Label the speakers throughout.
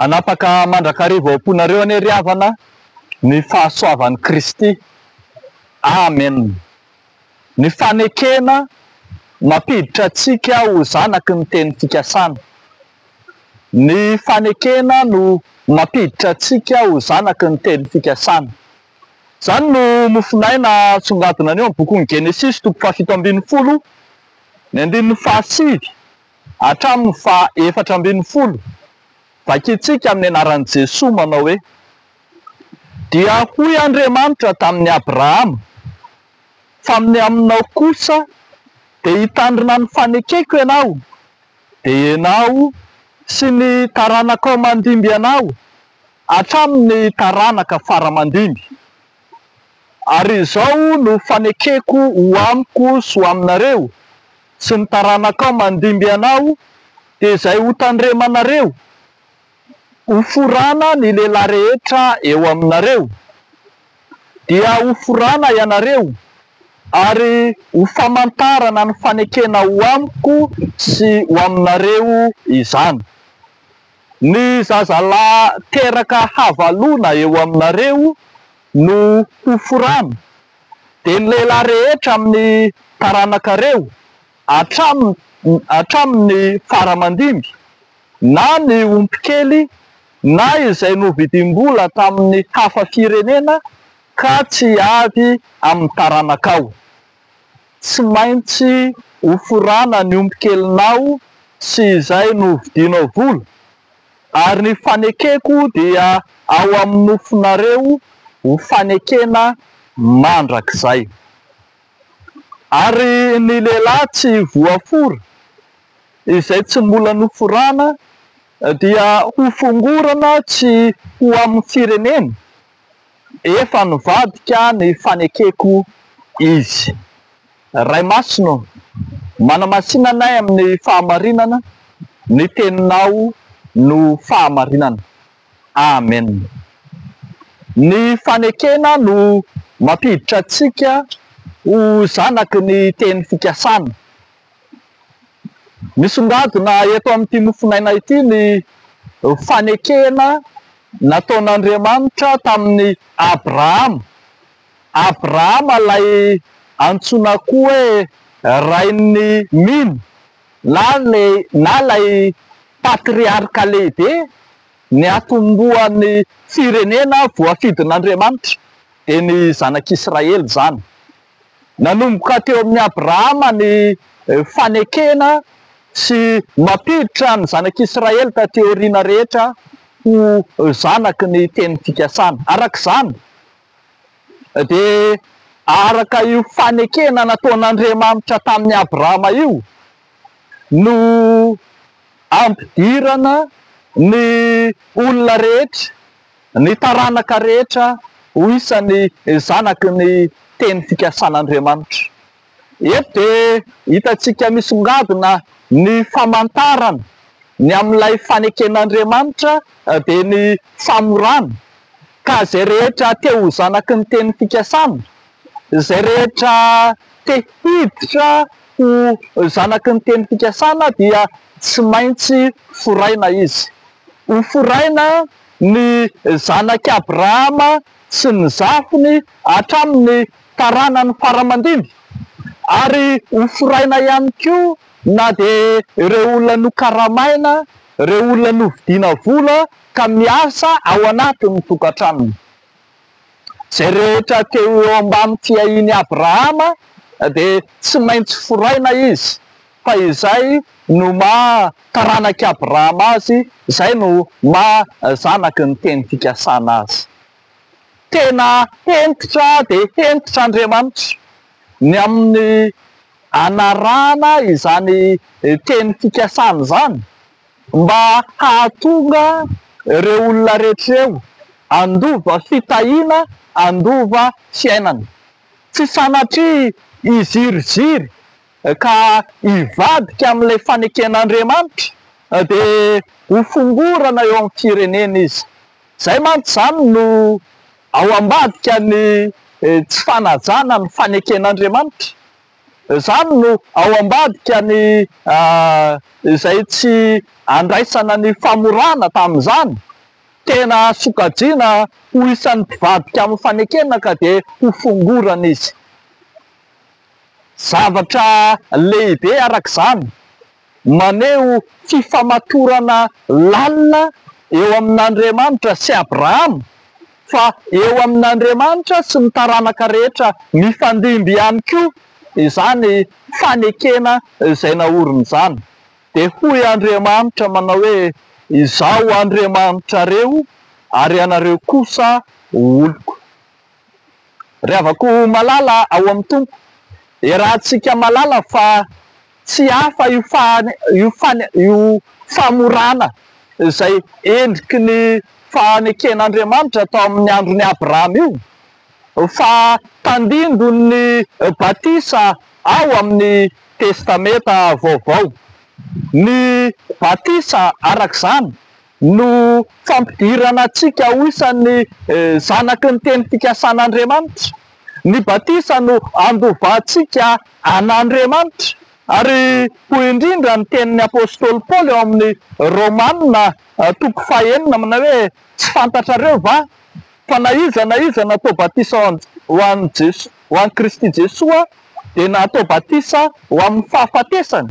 Speaker 1: Anapaka mandrakariva amponareo ane ry havana ny fahasoavan'i Kristy. Amen. Ny fanekena mampiditra antsika ho zanaky ny teny fikasana. Ny fanekena no mampiditra antsika ho zanaky ny teny fikasana. Zany no mofinaina songadina anio amin'ny bokin'ny Genesis toko 17 ny 15 hatramin'ny 17. Vakitsika amin'ny anaran'i Jesosy manao hoe: dia hoy Andriamanitra tamin'ny Abrahama, fa amin'ny aminao kosa dia hitandrina ny fanekeko ianao, dia ianao sy ny taranakao mandimby anao hatramin'ny taranaka faramandimby. Ary izao no fanekeko ho amiko sy ho aminareo sy ny taranakao mandimby anao, dia izay ho tandremanareo ho forana ny lehilahy rehetra eo aminareo, dia ho forana ianareo ary ho famantarana ny fanekena ho amiko sy ho aminareo izany. Ny zazalahy teraka havalona eo aminareo no ho forana, dia ny lehilahy rehetra amin'ny taranakareo hatramin'ny faramandimby, na ny ompikely na izay novidim-bola tamin'ny hafa firenena ka tsy avy amin'ny taranakao. Tsy maintsy ho forana ny ompikelinao sy izay novidinao vola, ary ny fanekeko dia ao amin'ny nofonareo ho fanekena mandrakizay. Ary ny lehilahy tsy voafora izay tsy mbola noforana dia ho fongorana tsy ho amin'ny firenena, efa nivadika ny fanekeko izy. Ray Masino, manamasinanay amin'ny fahamarinana, ny teninao no fahamarinana. Amen. Ny fanekena no mampiditra antsika ho zanaky ny teny fikasana. Misongadina eto amin'ity mofinaina ity ny fanekena nataon'Andriamanitra tamin'ny Abrahama. Abrahama lay antsoina koa hoe rain'ny mino, na lay patriarka lehibe ny atombohan'ny firenena voafidin'Andriamanitra, dia ny zanak'Israely zany. Nanomboka teo amin'ny Abrahama ny fanekena sy mampiditra ny zanak'Israely taty aoriana rehetra ho zanaky ny teny fikasana. Arak'izany dia araka io fanekena nataon'Andriamanitra tamin'ny Abrahama io no ampidirana ny olona rehetra, ny taranaka rehetra ho isan'ny zanaky ny teny fikasan'Andriamanitra. Eto dia hitantsika misongadina ny famantarana ny amin'ilay faneken'Andriamanitra dia ny famorana, ka izay rehetra te ho zanaky ny teny fikasana, izay rehetra te hiditra ho zanaky ny teny fikasana dia tsy maintsy foraina izy. Ho foraina ny zanaky Abrahama sy ny zafiny hatramin'ny taranany faramandimby, ary ho foraina ihany koa na dia ireo olona nokaramaina, ireo olona novidiana vola ka miasa ao anatin'ny tokantranony. Izay rehetra teo eo ambany fiahiany Abrahama dia tsy maintsy foraina izy, fa izay no maha taranaky Abrahama azy, izay no maha zanaky ny teny fikasana azy. Tena hentitra dia hentitra Andriamanitra ny amin'ny anarana izany teny fikasana zany, mba hahatonga ireo olona rehetra eo andova fitahiana, andova fiainana. Tsy sanatria iziriziry ka hivadika amin'ilay faneken'Andriamanitra dia ho fongorana eo amin'ny firenena izy. Izay mantsy zany no ao ambadika ny tsy fanajana ny faneken'Andriamanitra. Izany no ao ambadika ny izay tsy andraisana ny famorana tamin'izany, tena sokajiana ho isan'ny mpivadika amin'ny fanekena ka dia ho fongorana izy. Zavatra lehibe arak'izany maneho fifamatorana lalina eo amin'Andriamanitra sy Abrahama, fa eo amin'Andriamanitra sy ny taranaka rehetra mifandimby ihany koa izany fanekena izay naorina izany. Dia hoy Andriamanitra manao hoe izaho Andriamanitra reo ary anareo kosa oloko. Rehavako malala ao amin'ny Tompo, iarahantsika malala fa tsy hafa io famorana izay endriky ny faneken'Andriamanitra tao amin'ny andron'ny Abrahama io, fa tandindo ny batisa ao amin'ny testameta vaovao. Ny batisa arak'izany no fampidirana antsika ho isan'ny zanaky ny teny fikasan'Andriamanitra. Ny batisa no andovahantsika an'Andriamanitra. Ary hoy indrindra ny tenin'ny apôstôly Paoly eo amin'ny Romanina 9 manao hoe tsy fantatrareo va fa na iza natao batisa ho an'i Kristy Jesoa dia natao batisa ho amin'ny fahafatesany.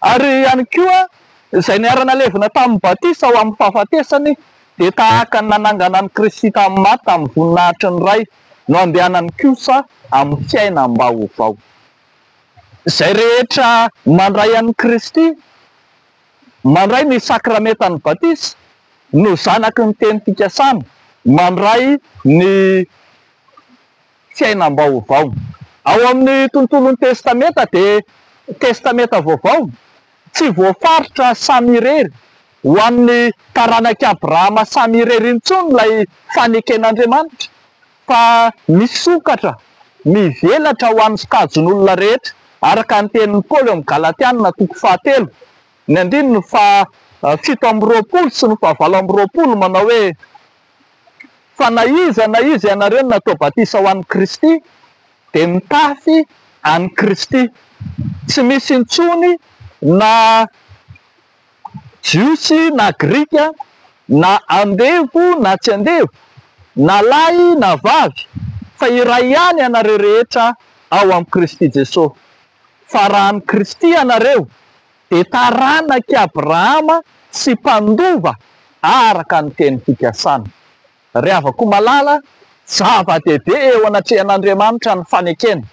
Speaker 1: Ary ihany koa izay niarana levina tamin'ny batisa ho amin'ny fahafatesany dia tahaka ny nanangana an'i Kristy tamin'ny maty tamin'ny voninahitry ny ray no andehanany kosa amin'ny fiainam-baovao. Izay rehetra mandray an'i Kristy, mandray ny sakramentan'ny batisa, no zanaky ny teny fikasana, mandray ny fiainam-baovao. Ao amin'ny tontolon'ny testameta dia testameta vaovao tsy voafaritra samy irery ho an'ny taranak'i Abrahama samy irery intsony ilay faneken'Andriamanitra, fa misokatra mivelatra ho an'ny sokajin'olona rehetra araka ny tenin'ny Paoly amin'ny Galatianina 4:7, ny andininy fa 7:20 sy ny 7:20 manao hoe fa na iza ianareo no natao batisa ho an'i Kristy dia mitafy an'i Kristy. Tsy misy intsony na jiosy na grika, na andevo na tsy andevo, na lahy na vavy, fa iray ihany ianareo rehetra ao amin'ny Kristy Jesosy. Fa raha an'i Kristy ianareo dia taranak'i Abrahama sy mpandova araka ny teny fikasana. Rehavako malala, zava-dehibe eo anatrehan'Andriamanitra ny fanekena,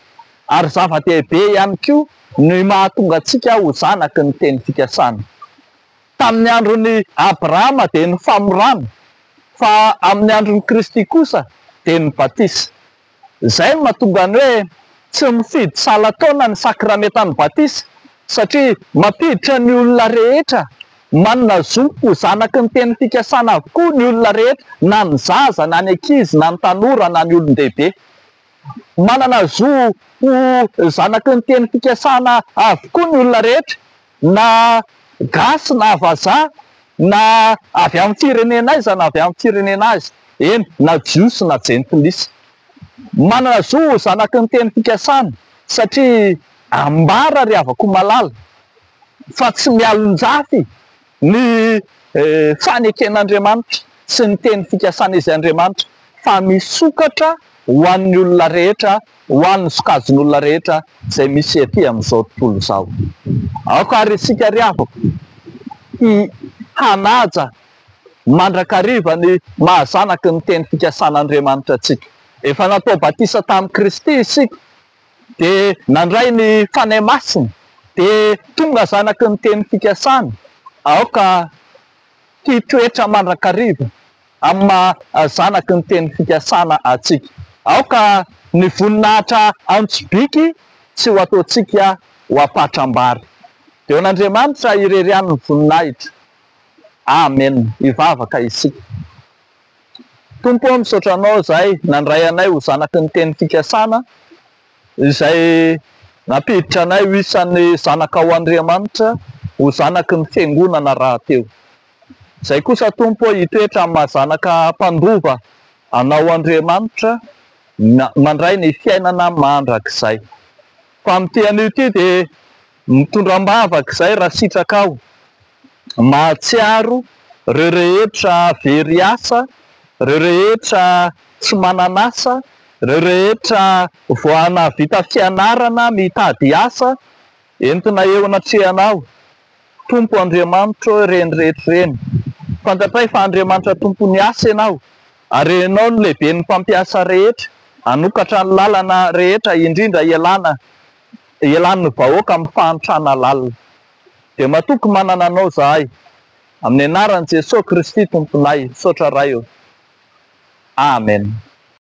Speaker 1: ary zava-dehibe ihany koa ny mahatonga antsika ho zanaky ny teny fikasana. Tamin'ny andron'ny Abrahama dia ny famorana, fa amin'ny andron'ny Kristy kosa dia ny batisa. Izay no mahatonga ny hoe tsy mifidy salan-taona ny sakramentan'ny batisa, satria mampiditra ny olona rehetra manana zo ho zanaky ny teny fikasana avokoa ny olona rehetra, na ny zaza, na ny ankizy, na ny tanora, na ny olon-dehibe. Manana zo ho zanaky ny teny fikasana avokoa ny olona rehetra, na gasy na vazaha, na avy amin'ny firenena aiza na avy amin'ny firenena azy, eny na jiosy na jentilisa. Manana zo ho zanaky ny teny fikasana satria ambara rehavako malala fa tsy mialon-jafy ny faneken'Andriamanitra sy ny teny fikasana izy Andriamanitra, fa misokatra ho an'ny olona rehetra, ho an'ny sokajin'olona rehetra izay misy ety amin'izao tontolo izao. Aoka ary isika rehavako hanaja mandrakariva ny mahazanaky ny teny fikasan'Andriamanitra antsika. Efa natao batisa tamin'i Kristy isika, dia nandray ny fanahy masina, dia tonga zanaky ny teny fikasana. Aoka hitoetra mandrakariva amin'ny mahazanaky ny teny fikasana antsika. Aoka ny voninahitra antsobiky tsy ho ataontsika ho apatram-bary. Dia n'Andriamanitra irery ihany ny voninahitra. Amen. Ivavaka isika. Tompo, misaotra anao izay nandray anay ho zanaky ny teny fikasana, izay nampiditra anay ho isan'ny zanaka ao Andriamanitra, ho zanaky ny fiangonana rahateo. Izay kosa Tompo hitoetra amin'ny mahazanaka mpandova anao Andriamanitra, mandray ny fiainana mandrakizay. Fa amin'ity an'ity dia mitondra mbavaka izay raha sitraka aho, mahatsiaro ireo rehetra very asa, ireo rehetra tsy manan'asa, ireo rehetra voana vita fianarana mitady asa, entina eo anatrehanao. Tompo Andriamanitra ireny rehetra ireny. Fantatray fa Andriamanitra tompony asa ianao, ary ianao no lehibe ny mpampiasa rehetra, anokatra ny lalana rehetra, indrindra ialan'ny vahoaka amin'ny fahantrana lalina. Dia matoky manana anao zahay. Amin'ny anaran'i Jesosy Kristy tomponay, misaotra raio. Amen.